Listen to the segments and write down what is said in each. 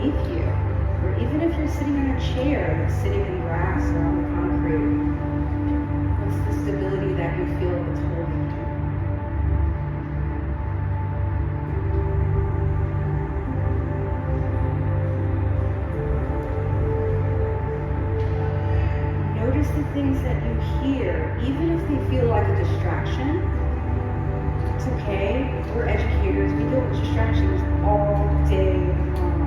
underneath you. Or even if you're sitting in a chair that's sitting in grass or on the concrete, what's the stability that you feel that's holding you? Notice the things that you hear, even if they feel like a distraction. It's okay. We're educators. We deal with distractions all day long.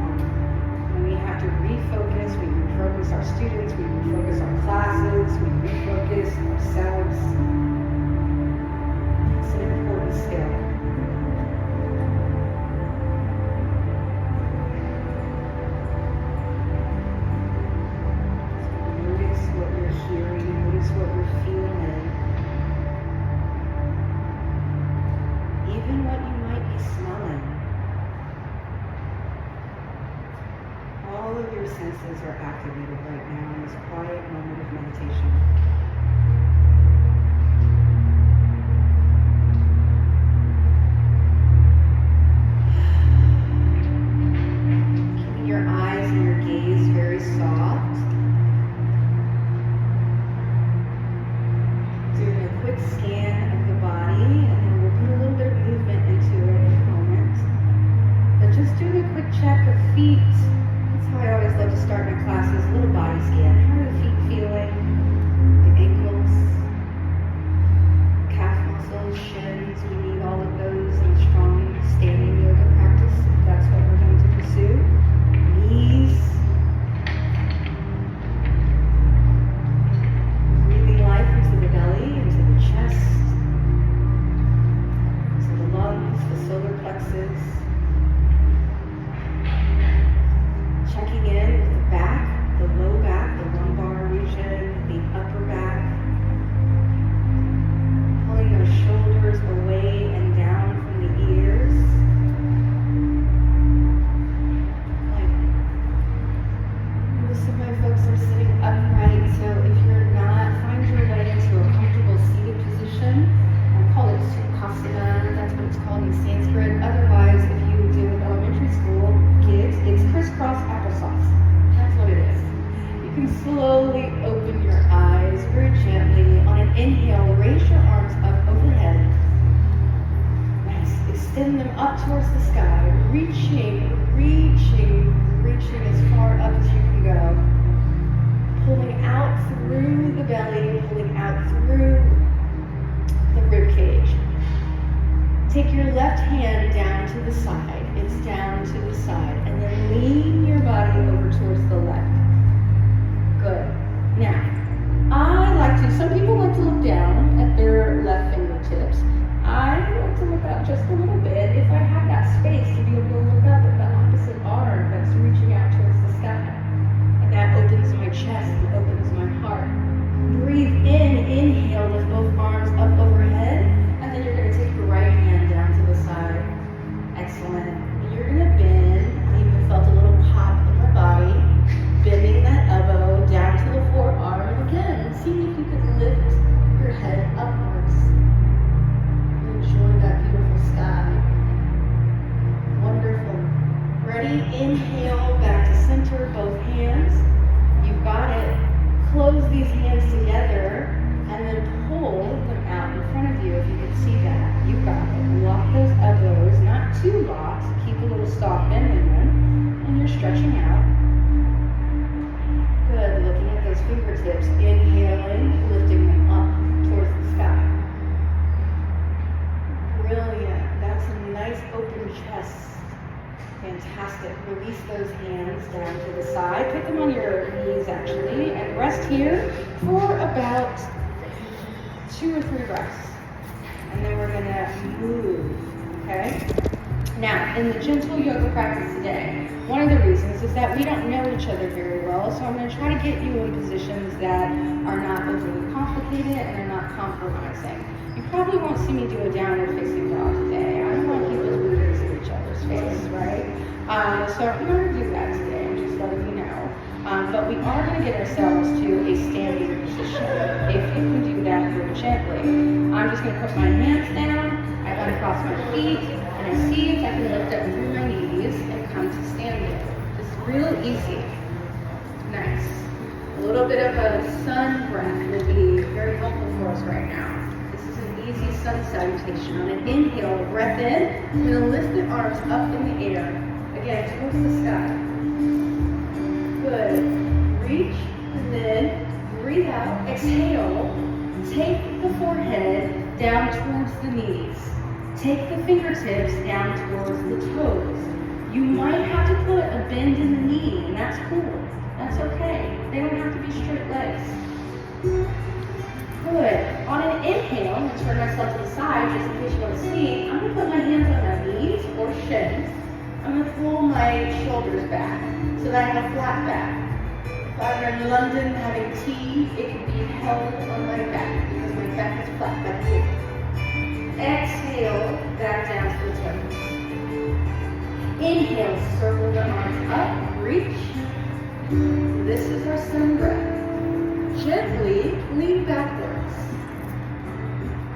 When we have to refocus, we refocus our students, we refocus our classes, we refocus ourselves. It's an important skill. Notice what you're hearing, notice what you're feeling. Even what you might be smelling. All of your senses are activated right now in this quiet moment of meditation. Keeping your eyes and your gaze very soft. Doing a quick scan of the body, and then we'll put a little bit of movement into it in a moment. But just doing a quick check of feet. That's how I always love to start my classes, a little body scan. How are the feet feeling? The ankles, calf muscles, shins. We need all of those in a strong standing yoga practice if that's what we're going to pursue. Knees. Breathing life into the belly, into the chest, into the lungs, the solar plexus. Checking in with the back, the low back, the lumbar region, the upper back. Pulling those shoulders away and down from the ears. Most of my folks are sitting upright, so if you're not, find your way into a comfortable seated position. I call it Sukhasana, that's what it's called in Sanskrit. Otherwise, if you do elementary school kids, it's crisscross applesauce. That's what it is. You can slowly open your eyes very gently. On an inhale, raise your arms up overhead. Nice. Extend them up towards the sky, reaching as far up as you can go. Pulling out through the belly, pulling out through the rib cage. Take your left hand down to the side. It's down to the side. And then lean your body over towards the left. Good. Now, some people like to look down at their left fingertips. I like to look up just a little bit if I have that space to be able to look up at the opposite arm that's reaching out towards the sky. And that opens my chest and opens my heart. Breathe in, inhale, lift both arms up overhead, and then you're going to take your right hand down to the side. Excellent. And you're going to bend. I even felt a little pop in my body. Bending that elbow down to the forearm. Again, see if you could lift your head upwards. Enjoy that beautiful sky. Wonderful. Ready? Inhale, back to center, both hands. You've got it. Close these hands together and then pull them out in front of you if you can see that. You've got it. Lock those elbows, not too locked. Keep a little soft bend in them. And you're stretching out. Good. Looking at those fingertips. Inhaling, lifting them up towards the sky. Brilliant. That's a nice open chest. Fantastic. Release those hands down to the side. Put them on your knees actually and rest here for about 2 or 3 breaths. And then we're going to move. Okay? Now, in the gentle yoga practice today, one of the reasons is that we don't know each other very well, so I'm going to try to get you in positions that are not overly complicated and are not compromising. You probably won't see me do a downward facing dog today. I don't want people's booties in each other's face, right? So I'm not going to do that today, I'm just letting you know. But we are going to get ourselves to a standing position. If you can do that very gently. I'm just going to put my hands down, I uncross my feet, and I see if I can lift up through my knees and come to standing. Just Real easy. Nice. A little bit of a sun breath will be very helpful for us right now. This is an easy sun salutation. On an inhale, breath in. I'm going to lift the arms up in the air. Again, towards the sky. Good. Reach and then breathe out. Exhale. Take the forehead down towards the knees. Take the fingertips down towards the toes. You might have to put a bend in the knee, and that's cool. That's okay. They don't have to be straight legs. Good. On an inhale, I'm going to turn myself to the side just in case you want to see. I'm going to put my hands on my knees or shins. I'm going to pull my shoulders back so that I have a flat back. If I'm in London having tea, it can be held on my back because my back is flat back here. Exhale, back down to the toes. Inhale, circle the arms up, reach. This is our sun breath. Gently lean backwards.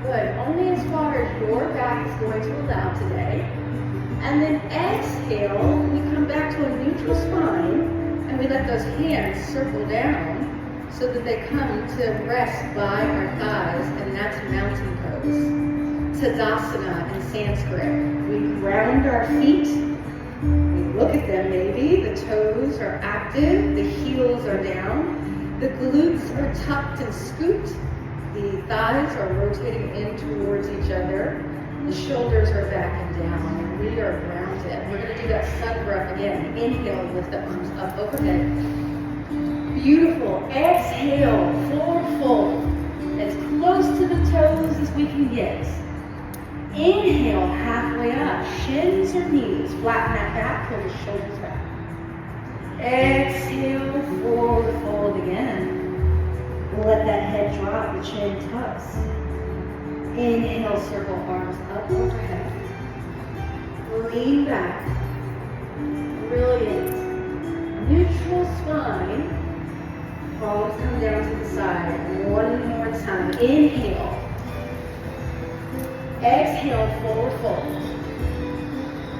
Good, only as far as your back is going to allow today. And then exhale, we come back to a neutral spine and we let those hands circle down so that they come to rest by our thighs, and that's mountain pose. Tadasana in Sanskrit. We ground our feet. We look at them maybe. The toes are active. The heels are down. The glutes are tucked and scooped. The thighs are rotating in towards each other. The shoulders are back and down. And we are grounded. We're going to do that sun breath again. Inhale, lift the arms up overhead. Beautiful. Exhale, forward fold. As close to the toes as we can get. Inhale, halfway up, shins or knees, flatten that back, pull the shoulders back. Exhale, forward fold again. Let that head drop, the chin tucks. Inhale, circle arms up overhead. Lean back. Brilliant. Neutral spine. Palms come down to the side. One more time. Inhale. Exhale, forward fold.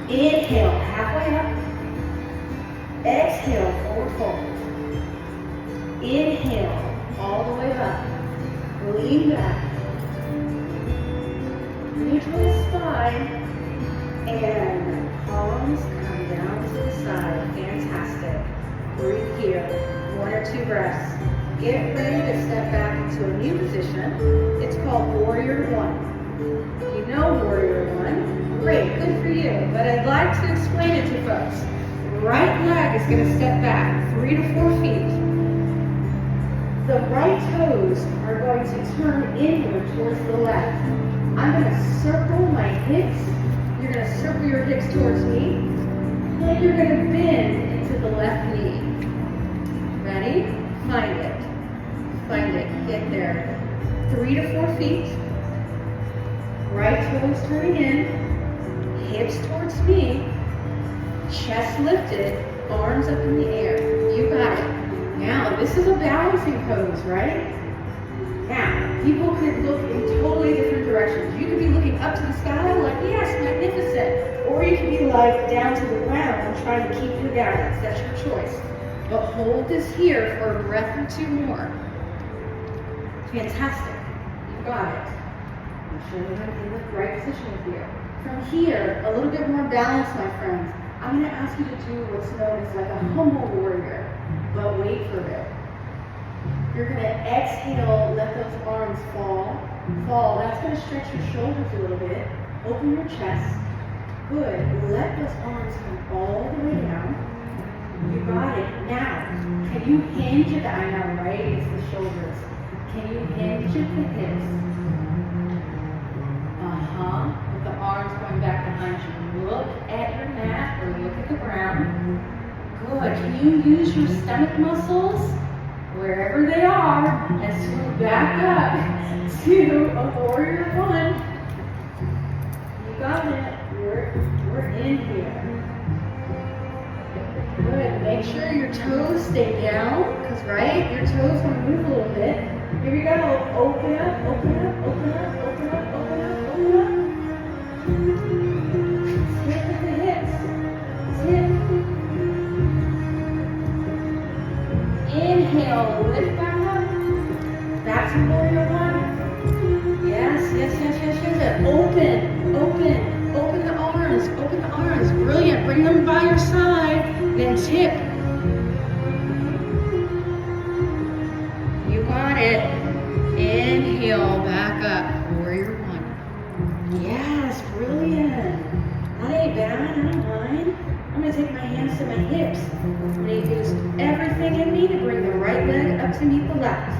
Inhale, halfway up. Exhale, forward fold. Inhale, all the way up. Lean back. Neutral spine. And palms come down to the side. Fantastic. Breathe here. 1 or 2 breaths. Get ready to step back into a new position. It's called Warrior One. You know Warrior One. Great, good for you. But I'd like to explain it to folks. Right leg is going to step back 3 to 4 feet. The right toes are going to turn inward towards the left. I'm going to circle my hips. You're going to circle your hips towards me. Then you're going to bend into the left knee. Ready? Find it. Find it. Get there. 3 to 4 feet. Right toes turning in, hips towards me, chest lifted, arms up in the air. You got it. Now, this is a balancing pose, right? Now, people could look in totally different directions. You could be looking up to the sky like, yes, magnificent. Or you could be like down to the ground and trying to keep your balance. That's your choice. But hold this here for a breath or 2 more. Fantastic. You got it. Show you how to be in the right position with you. From here, a little bit more balance, my friends. I'm going to ask you to do what's known as like a humble warrior, but wait for it. You're going to exhale, let those arms fall. That's going to stretch your shoulders a little bit. Open your chest. Good. Let those arms come all the way down. You got it. Now, can you hinge at the, I know, right? It's the shoulders. Can you hinge at the hips? With the arms going back behind you. Look at your mat or look at the ground. Good. Can you use your stomach muscles, wherever they are, and swing back up to a Warrior One? You got it. We're in here. Good. Make sure your toes stay down, because right, your toes want to move a little bit. Here we go. Open up, open up, open up, open up, open up, open up. Hit with the hips. Hip. Inhale, lift back up. Back to warrior one. Yes, yes, yes, yes, yes. Open, open, open the arms, open the arms. Brilliant. Bring them by your side, then tip. You got it. Inhale, back up. Warrior one. Yes, brilliant. That ain't bad, I don't mind. I'm gonna take my hands to my hips. I'm gonna use everything in me to bring the right leg up to meet the left.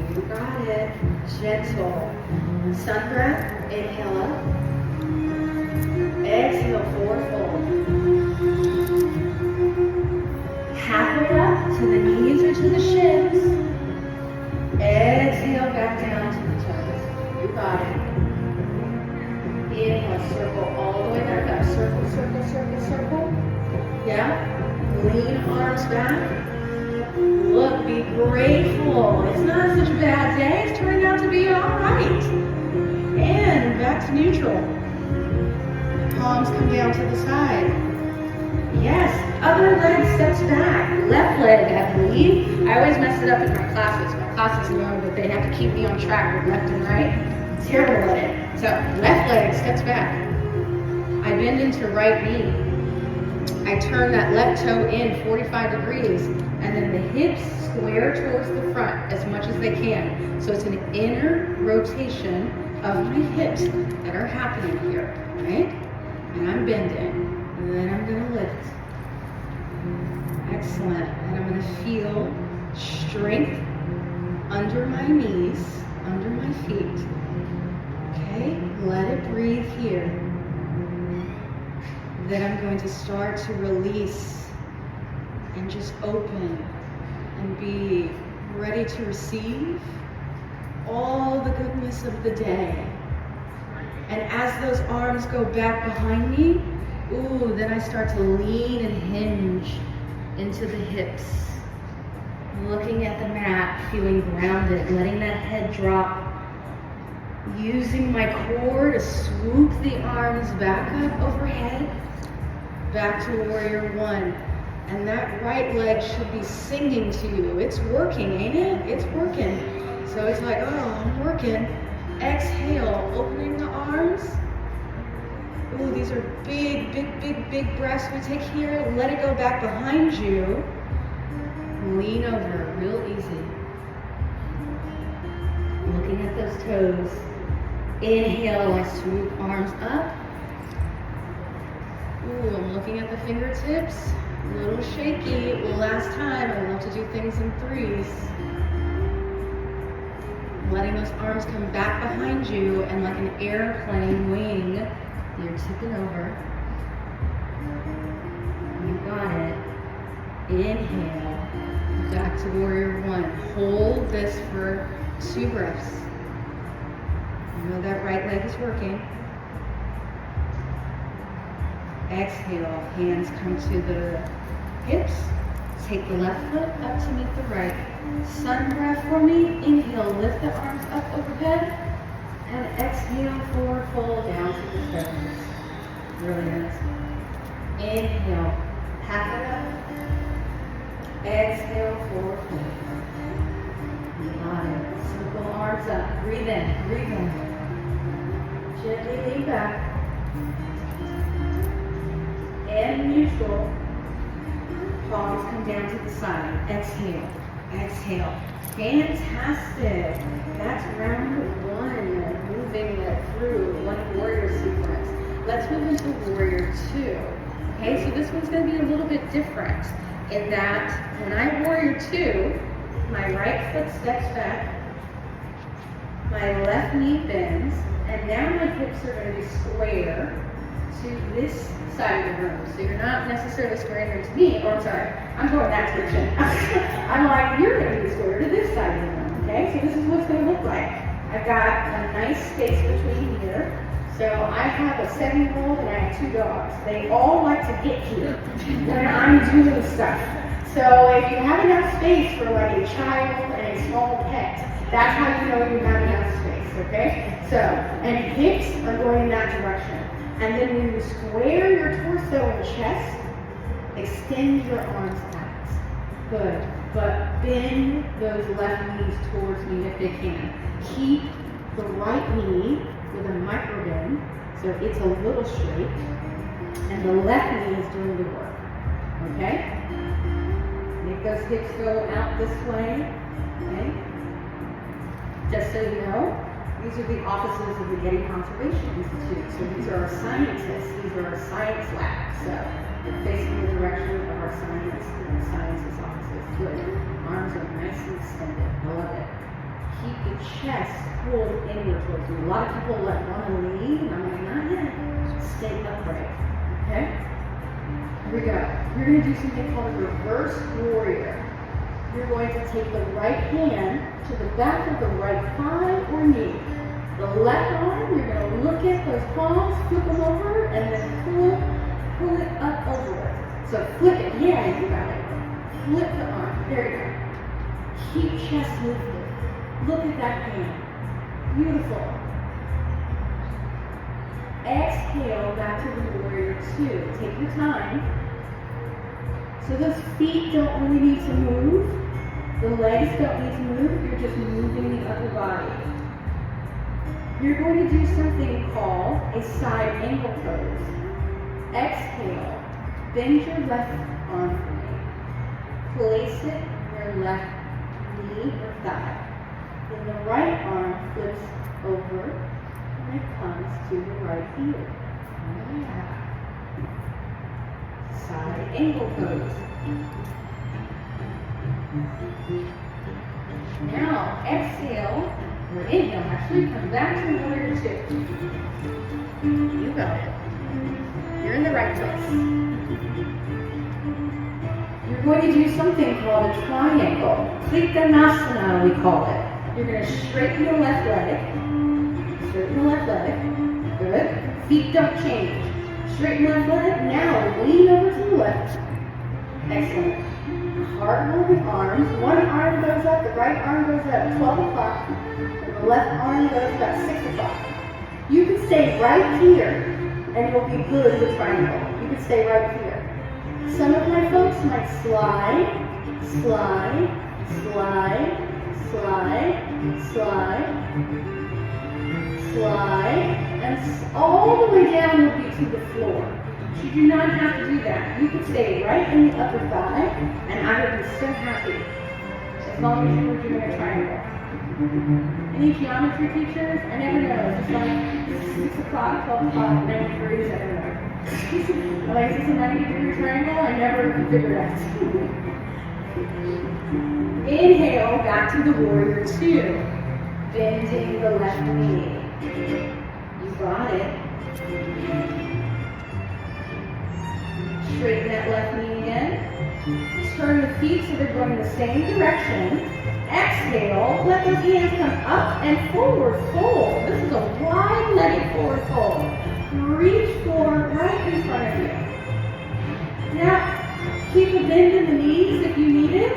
You got it. Gentle. Sun breath. Inhale up. Exhale, forward fold. Halfway up to the knees or to the shins. Exhale, back down to the toes. You got it. Inhale, circle all the way back up. Circle, circle, circle, circle. Yeah. Lean arms back. Look, be grateful. It's not such a bad day. It's turning out to be all right. And back to neutral. Palms come down to the side. Yes. Other leg steps back. Left leg, I believe. I always mess it up in my classes. My classes know that they have to keep me on track with left and right. Terrible at it. So left leg steps back. I bend into right knee. I turn that left toe in 45 degrees, and then the hips square towards the front as much as they can. So it's an inner rotation of my hips that are happening here, right? And I'm bending, and then I'm gonna lift. Excellent. And I'm gonna feel strength under my knees, under my feet. Okay, let it breathe here. Then I'm going to start to release and just open and be ready to receive all the goodness of the day. And as those arms go back behind me, ooh, then I start to lean and hinge into the hips. Looking at the mat, feeling grounded, letting that head drop. Using my core to swoop the arms back up overhead, back to warrior one. And that right leg should be singing to you. It's working, ain't it? It's working. So it's like, oh, I'm working. Exhale, opening the arms. Ooh, these are big, big, big, big breaths we take here. Let it go back behind you. Lean over, real easy. Looking at those toes. Inhale, I swoop arms up. Ooh, I'm looking at the fingertips. A little shaky. It will last time. I love to do things in threes. Letting those arms come back behind you, and like an airplane wing, you're tipping over. You got it. Inhale. Back to warrior one. Hold this for 2 breaths. You know that right leg is working. Exhale, hands come to the hips. Take the left foot up to meet the right. Sun breath for me. Inhale, lift the arms up overhead. And exhale, forward fold down to the toes. Brilliant. Inhale, half it up. Exhale, forward fold. You got it. Circle arms up. Breathe in, breathe in. Gently lean back. And neutral. Palms come down to the side. Exhale. Exhale. Fantastic. That's round one. Moving through one warrior sequence. Let's move into warrior two. Okay, so this one's going to be a little bit different in that when I warrior two, my right foot steps back, my left knee bends, and now my hips are going to be square to this side of the room. So you're not necessarily square here to me, or I'm sorry, I'm going that direction. I'm like, you're going to be square to this side of the room, okay? So this is what it's going to look like. I've got a nice space between here. So I have a 7-year-old and I have 2 dogs. They all like to get here when I'm doing stuff. So if you have enough space for like a child and a small pet, that's how you know you have enough space, okay? So, and hips are going in that direction. And then when you square your torso and chest, extend your arms out. Good. But bend those left knees towards me if they can. Keep the right knee with a micro bend, so it's a little straight, and the left knee is doing the work. Okay? Make those hips go out this way. Okay? Just so you know, these are the offices of the Getty Conservation Institute. So these are our scientists. These are our science labs. So we're facing the direction of our sciences offices. Good. Arms are nice and extended. I love it. Keep the chest pulled inward towards you. A lot of people want to lean, and I'm like, not yet. Stay upright. Okay? Here we go. You're going to do something called a reverse warrior. You're going to take the right hand to the back of the right thigh or knee. The left arm, you're going to look at those palms, flip them over, and then pull it up over it. So flip it. Yeah, you got it. Flip the arm. There you go. Keep chest lifted. Look at that hand. Beautiful. Exhale back to the warrior 2. Take your time. So those feet don't really need to move. The legs don't need to move. You're just moving the upper body. You're going to do something called a side angle pose. Exhale. Bend your left arm for me. Place it where left knee or thigh. Then the right arm flips over and it comes to the right heel. Yeah. Side angle pose. Now exhale, or inhale actually, come back to warrior 2. You got it. You're in the right place. You're going to do something called a triangle. Trikonasana, we call it. You're going to straighten your left leg. Straighten the left leg. Good. Feet don't change. Straighten left leg. Now lean over to the left. Excellent. Heart moving arms. One arm goes up, the right arm goes up at 12 o'clock, and the left arm goes about 6 o'clock. You can stay right here, and you'll be good with triangle. You can stay right here. Some of my folks might slide, slide, slide, slide, slide, slide, and all the way down will be to the floor. You do not have to do that. You can stay right in the upper thigh, and I would be so happy as long as you were doing a triangle. Any geometry teachers? I never know. It's just like 6 o'clock, 12 o'clock, 90 degrees, I don't know. Like, is this a 90-degree triangle? I never could figure it out. Inhale, back to the warrior 2. Bending the left knee. You got it. Straighten that left knee again. Turn the feet so they're going the same direction. Exhale, let those hands come up and forward fold. This is a wide-legged forward fold. Reach forward right in front of you. Now, keep a bend in the knees if you need it.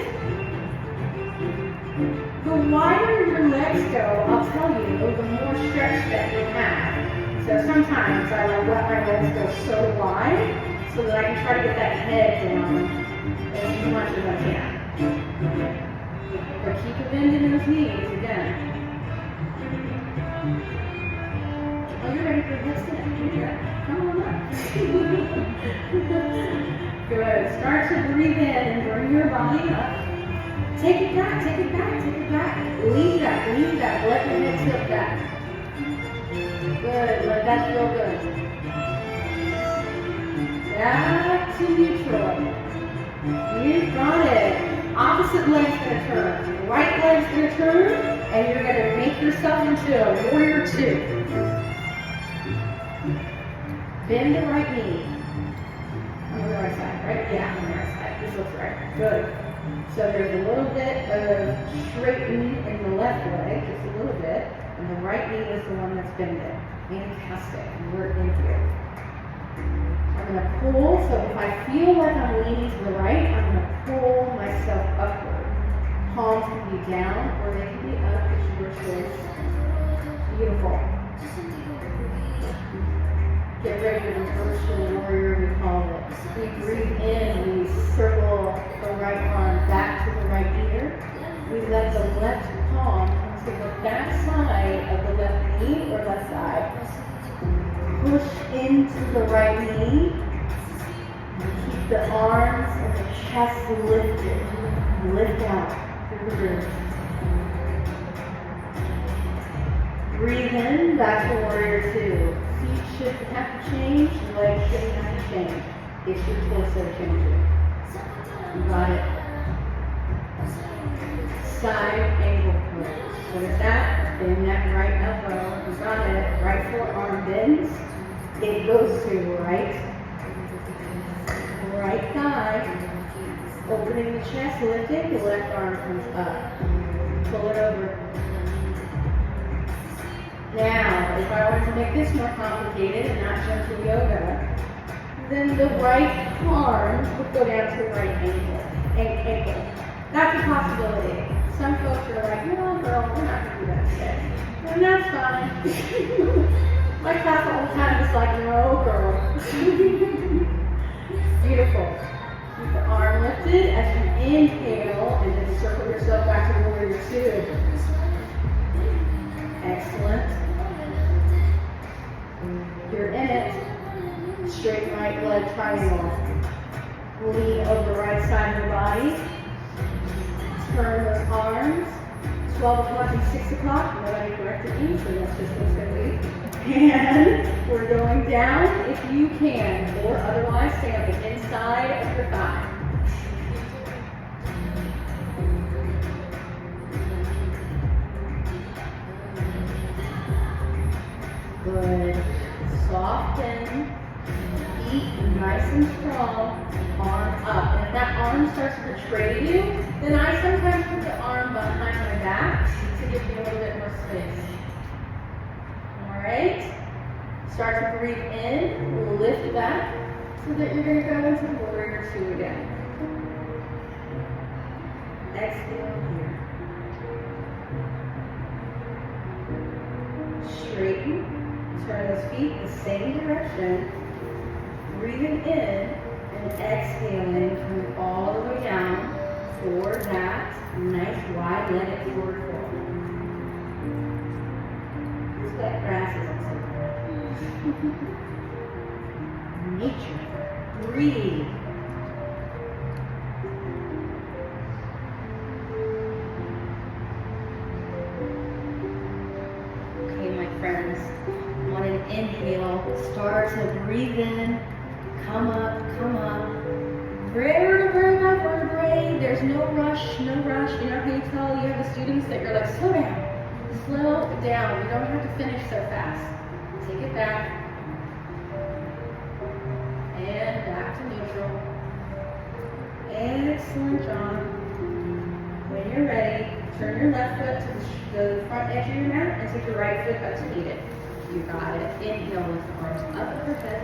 The wider your legs go, I'll tell you, the more stretch that you have. So sometimes I let my legs go so wide, so that I can try to get that head down as much as I can. But keep a bend in those knees again. Oh, you're ready for a headstand. Yeah. Come on up. Good. Start to breathe in and bring your body up. Take it back, take it back, take it back. Lean back, lean back. Let your head tilt back. Good. Let that feel good. Back to neutral. You got it. Opposite leg's going to turn. Right leg's going to turn, and you're going to make yourself into a warrior 2. Bend the right knee. On the right side, right? Yeah, on the right side. This looks right. Good. So there's a little bit of straighten in the left leg, just a little bit, and the right knee is the one that's bending. Fantastic. We're in here. I'm going to pull, so if I feel like I'm leaning to the right, I'm going to pull myself upward. Palms can be down or they can be up. It's your choice. Beautiful. Get ready to reverse the warrior, we call it. We breathe in, we circle the right arm back to the back side of the left knee or left side. Push into the right knee. Keep the arms and the chest lifted. Lift out through the ribs. Breathe in, back to warrior two. Feet shouldn't have to change, legs shouldn't have to change. It's your torso changing. You got it. Side angle push. What is that? Bend that right elbow. You got it. Right forearm bends. It goes to right thigh. Opening the chest, lifting. The left arm comes up. Pull it over. Now, if I wanted to make this more complicated and not gentle yoga, then the right arm would go down to the right ankle. That's a possibility. Some folks are like, no, girl, we're not going to do that today. And that's fine. My class all the time is like, no, girl. Beautiful. Keep the arm lifted as you inhale and then circle yourself back to warrior two. Excellent. You're in it. Straight right leg triangle. Lean over the right side of the body. Turn those arms. 12 o'clock and 6 o'clock. Nobody corrected me, so that's just what's going to be. And we're going down if you can, or otherwise stay on the inside of your thigh. Good. Soften. Feet nice and strong. Arm up. And if that arm starts to betray you, then I sometimes put the arm behind my back to give you a little bit more space. Alright? Start to breathe in. Lift back so that you're going to go into warrior two again. Exhale here. Straighten. Turn those feet the same direction. Breathing in and exhaling, coming all the way down for that nice wide-legged forward fold. This wet grass isn't so good. Nature. Breathe. Okay, my friends. On an inhale, start to breathe in. Come up, come up. Vertebrae by vertebrae. There's no rush, no rush. You know how you tell you have the students that you're like, slow down. Slow down. You don't have to finish so fast. Take it back. And back to neutral. Excellent job. When you're ready, turn your left foot to the front edge of your mat and take your right foot up to meet it. You got it. Inhale, lift the arms up overhead.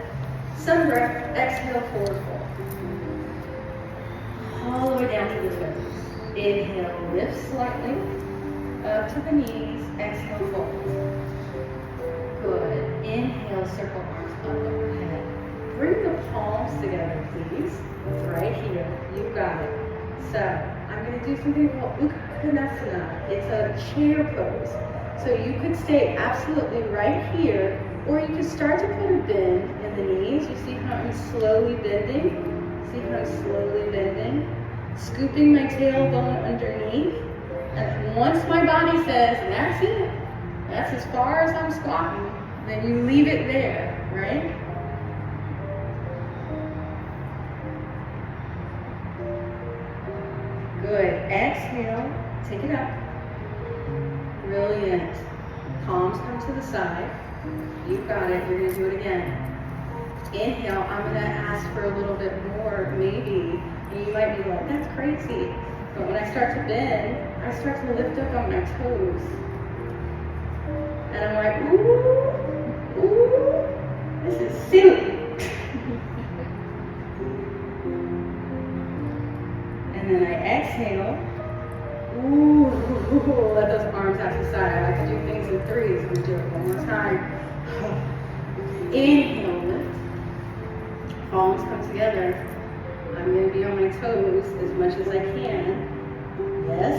Sun breath. Exhale, forward fold. All the way down to the toes. Inhale, lift slightly. Up to the knees. Exhale, fold. Good. Inhale, circle arms up overhead. Bring the palms together, please. Right here. You got it. So, I'm going to do something called Uttanasana. It's a chair pose. So you could stay absolutely right here, or you could start to put a bend in the knees. You see how I'm slowly bending? See how I'm slowly bending? Scooping my tailbone underneath. And once my body says, that's it, that's as far as I'm squatting, then you leave it there, right? Good. Exhale. Take it up. Brilliant. Palms come to the side. You've got it. You're going to do it again. Inhale. I'm going to ask for a little bit more, maybe. And you might be like, that's crazy. But when I start to bend, I start to lift up on my toes. And I'm like, ooh, this is silly. And then I exhale. Ooh, let those arms out to the side. I like to do things in threes. We'll do it one more time. Inhale, lift. Palms come together. I'm going to be on my toes as much as I can. Yes.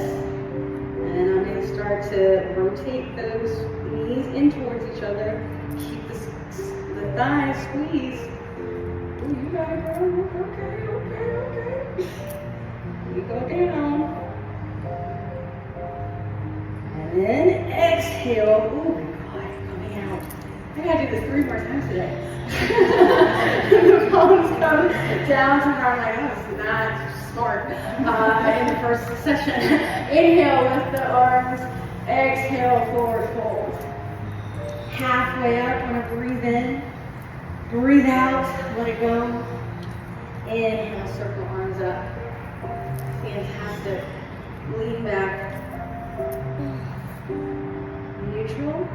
And I'm going to start start to rotate those knees in towards each other. Keep the thighs squeezed. Ooh, you got it, girl. Okay. You go down. And then exhale. Oh my God, coming out. I gotta do this 3 more times today. The palms come down to I'm like, oh, this is not smart. In the first session. Inhale, lift the arms. Exhale, forward fold. Halfway up, I'm gonna breathe in. Breathe out, let it go. Inhale, circle arms up. Fantastic. Lean back. Neutral.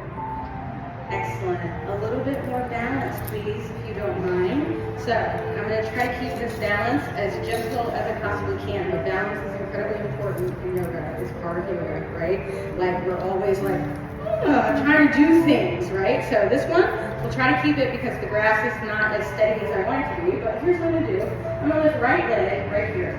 Excellent. A little bit more balance, please, if you don't mind. So, I'm going to try to keep this balance as gentle as I possibly can. But balance is incredibly important in yoga. It's part of yoga, right? Like, we're always like, trying to do things, right? So this one, we'll try to keep it because the grass is not as steady as I want it to be. But here's what I'm going to do. I'm going to lift right leg right here.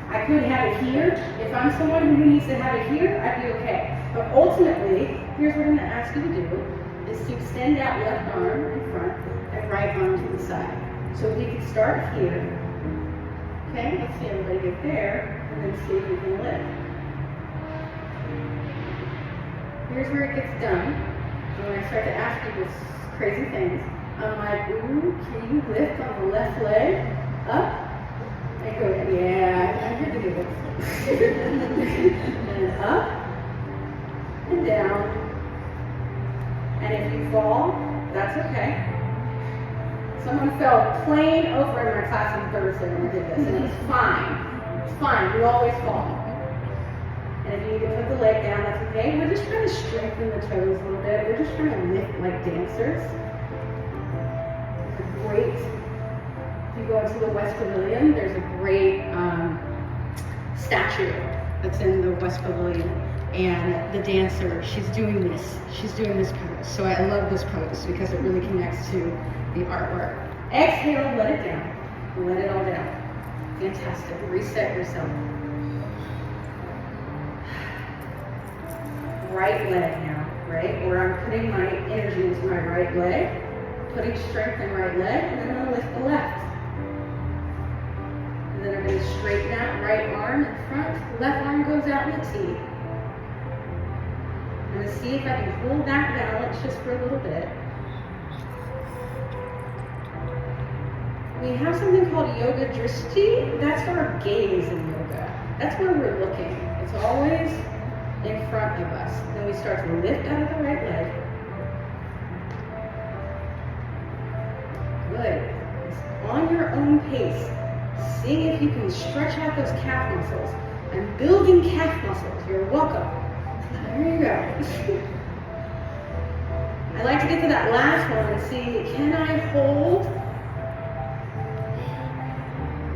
I could have it here. If I'm someone who needs to have it here, I'd be okay. But ultimately, here's what I'm going to ask you to do, is to extend that left arm in front and right arm to the side. So we can start here. Okay, let's see everybody get there, and then see if we can lift. Here's where it gets done. And when I start to ask you this crazy things, I'm like, ooh, can you lift on the left leg? Up? I go, yeah, I hear the giggles. And up, and down. And if you fall, that's okay. Someone fell plain over in my class on Thursday when I did this, and it's fine. It's fine, we always fall. And if you need to put the leg down, that's okay. We're just trying to strengthen the toes a little bit. We're just trying to lift like dancers. It's great. If you go into the West Pavilion, there's a great statue that's in the West Pavilion. And the dancer, she's doing this pose. So I love this pose because it really connects to the artwork. Exhale, let it down. Let it all down. Fantastic. Reset yourself. Right leg now, right? Where I'm putting my energy into my right leg, putting strength in right leg, and then I'm going to lift the left. And then I'm going to straighten that right arm in front. Left arm goes out in the T. I'm going to see if I can hold that balance just for a little bit. We have something called yoga drishti. That's our gaze in yoga. That's where we're looking. It's always in front of us. Then we start to lift out of the right leg. Good. It's on your own pace. See if you can stretch out those calf muscles. I'm building calf muscles. You're welcome. There you go. I like to get to that last one and see, can I hold?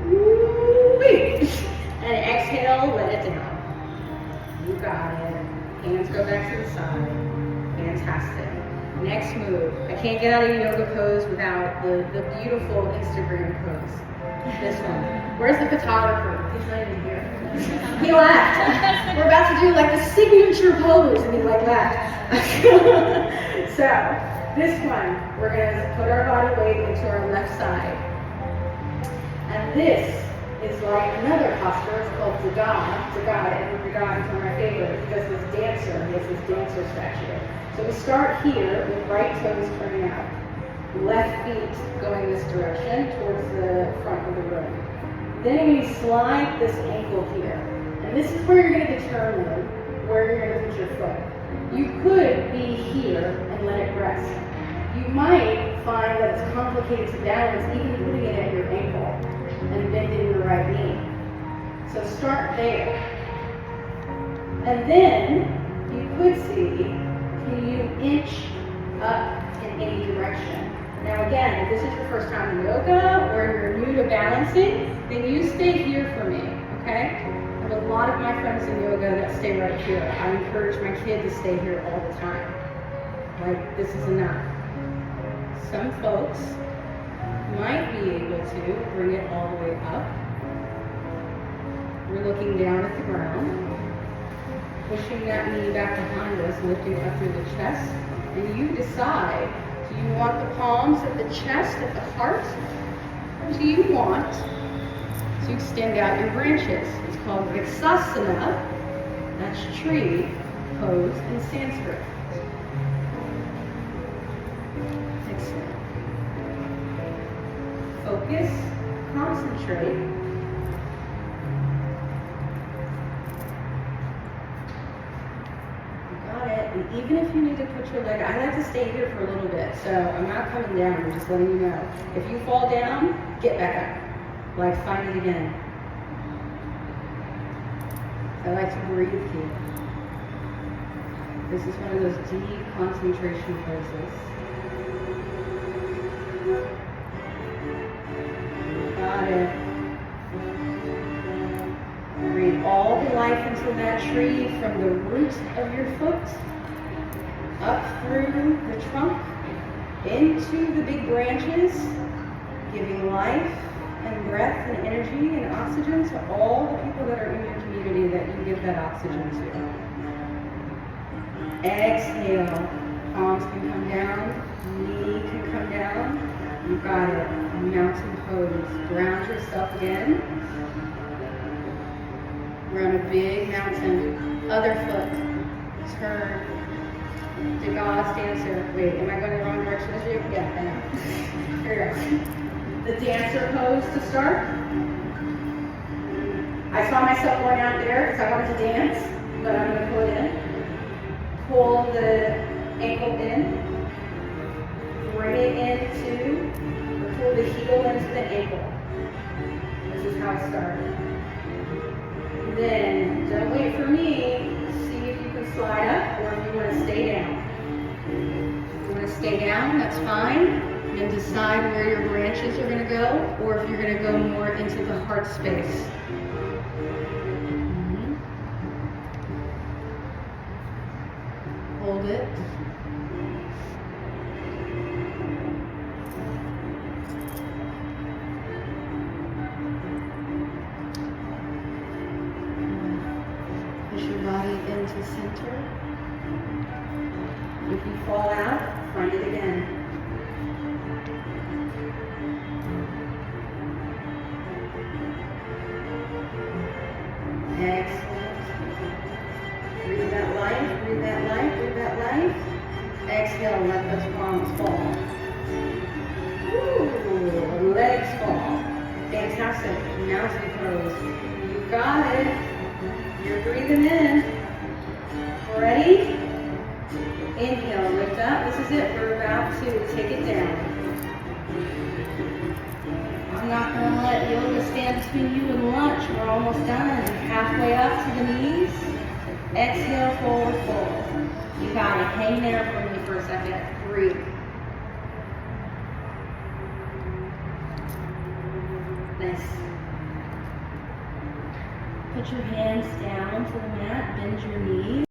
Woo-wee. And exhale, let it down. You got it. Hands go back to the side. Fantastic. Next move. I can't get out of yoga pose without the beautiful Instagram pose. This one. Where's the photographer? He's not even here. He laughed. We're about to do like the signature pose, and he like laughed. So, this one, we're going to put our body weight into our left side. And this is like another posture. It's called Zagad. Zagad is one of my favorites because this dancer, he has this dancer statue. So we start here with right toes turning out. Left feet going this direction towards the front of the room. Then you slide this ankle here. And this is where you're going to determine where you're going to put your foot. You could be here and let it rest. You might find that it's complicated to balance even putting it at your ankle and bending your right knee. So start there. And then you could see, can you inch up in any direction? Now again, if this is your first time in yoga or you're new to balancing, then you stay here for me, okay? I have a lot of my friends in yoga that stay right here. I encourage my kid to stay here all the time. Like, this is enough. Some folks might be able to bring it all the way up. We're looking down at the ground. pushing that knee back behind us, lifting up through the chest. And you decide, do you want the palms at the chest, at the heart? Or do you want to extend out your branches? It's called Vrksasana. That's tree pose in Sanskrit. Exhale. Focus, concentrate. You got it. And even if you need to put your leg, I like to stay here for a little bit. So I'm not coming down, I'm just letting you know. If you fall down, get back up. Like find it again. I like to breathe here. This is one of those deep concentration poses. Got it. Breathe all the life into that tree from the root of your foot, up through the trunk, into the big branches, giving life and breath and energy and oxygen to all the people that are in your community that you give that oxygen to. Exhale. Palms can come down, knee can come down. You got it. Mountain pose. Ground yourself again. We're on a big mountain. Other foot. Turn. Degas dancer. Wait, am I going the wrong direction as you? Yeah, I am. Here we go. The dancer pose to start. I saw myself going out there because I wanted to dance, but I'm going to pull it in. Pull the ankle in. Bring it into, or pull the heel into the ankle. This is how I started. Then, don't wait for me. See if you can slide up or if you want to stay down. If you want to stay down, that's fine. And decide where your branches are going to go, or if you're going to go more into the heart space. Hold it. Push your body into center. If you fall out, find it again. Exhale. Breathe that life, breathe that life, breathe that life. Exhale, let those palms fall. Ooh, legs fall. Fantastic. Mountain pose. You got it. You're breathing in. Ready? Inhale, lift up. This is it. We're about to take it down. I'm not going to let yoga stand between you and lunch. We're almost done. Halfway up to the knees. Exhale, forward fold. You got it. Hang there for me for a second. Breathe. Nice. Put your hands down to the mat. Bend your knees.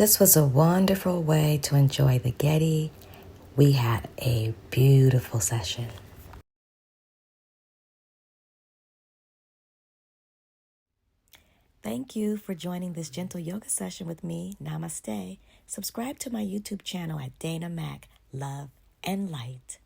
This was a wonderful way to enjoy the Getty. We had a beautiful session. Thank you for joining this gentle yoga session with me. Namaste. Subscribe to my YouTube channel at Dana Macc. Love and light.